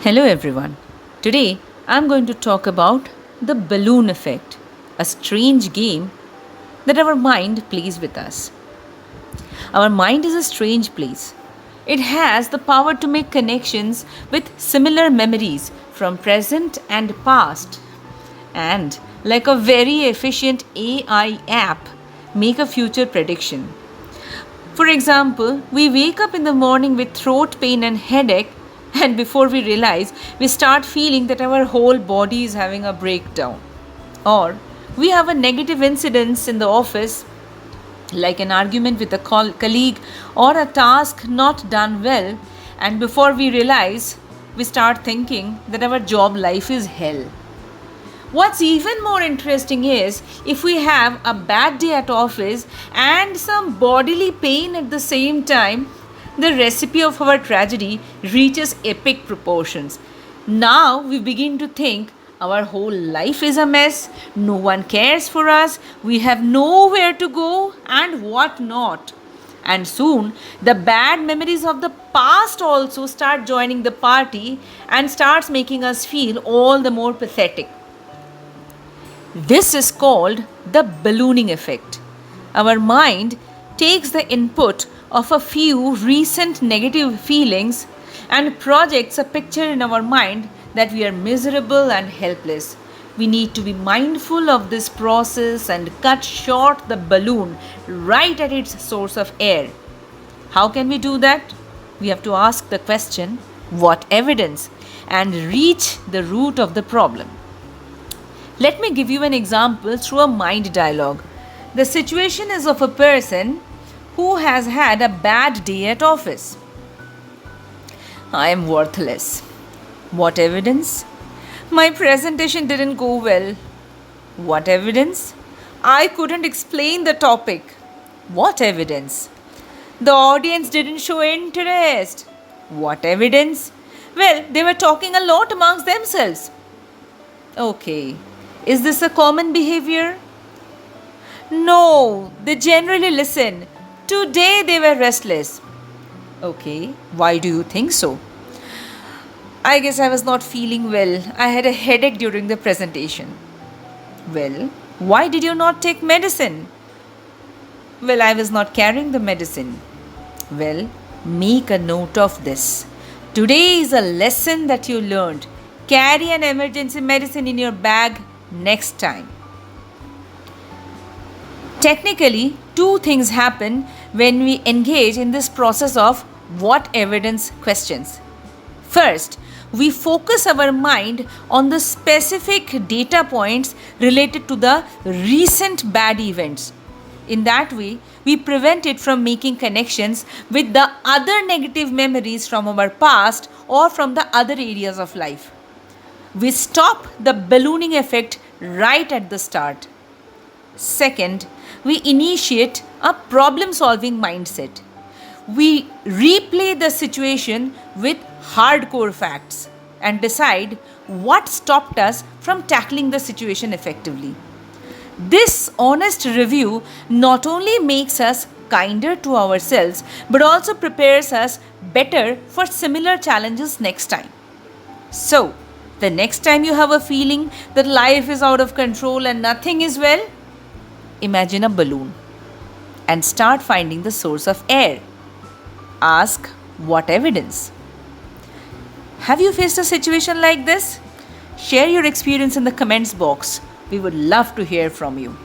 Hello everyone. Today I'm going to talk about the balloon effect, a strange game that our mind plays with us. Our mind is a strange place. It has the power to make connections with similar memories from present and past and like a very efficient AI app make a future prediction. For example, we wake up in the morning with throat pain and headache, and before we realize, we start feeling that our whole body is having a breakdown. Or we have a negative incident in the office, like an argument with a colleague or a task not done well, and before we realize, we start thinking that our job life is hell. What's even more interesting is if we have a bad day at office and some bodily pain at the same time, the recipe of our tragedy reaches epic proportions. Now we begin to think our whole life is a mess, no one cares for us, we have nowhere to go, and what not. And soon, the bad memories of the past also start joining the party and starts making us feel all the more pathetic. This is called the ballooning effect. Our mind takes the input of a few recent negative feelings and projects a picture in our mind that we are miserable and helpless. We need to be mindful of this process and cut short the balloon right at its source of air. How can we do that? We have to ask the question, what evidence? And reach the root of the problem. Let me give you an example through a mind dialogue. The situation is of a person who has had a bad day at office. I am worthless. What evidence? My presentation didn't go well. What evidence? I couldn't explain the topic. What evidence? The audience didn't show interest. What evidence? Well, they were talking a lot amongst themselves. Okay. Is this a common behavior? No, they generally listen. Today they were restless. Okay, why do you think so? I guess I was not feeling well. I had a headache during the presentation. Well, why did you not take medicine? Well, I was not carrying the medicine. Well, make a note of this. Today is a lesson that you learned. Carry an emergency medicine in your bag next time. Technically, two things happen when we engage in this process of what evidence questions. First, we focus our mind on the specific data points related to the recent bad events. In that way, we prevent it from making connections with the other negative memories from our past or from the other areas of life. We stop the ballooning effect right at the start. Second, we initiate a problem solving mindset. We replay the situation with hardcore facts and decide what stopped us from tackling the situation effectively. This honest review not only makes us kinder to ourselves but also prepares us better for similar challenges next time. So, the next time you have a feeling that life is out of control and nothing is well, imagine a balloon and start finding the source of air. Ask, what evidence? Have you faced a situation like this? Share your experience in the comments box. We would love to hear from you.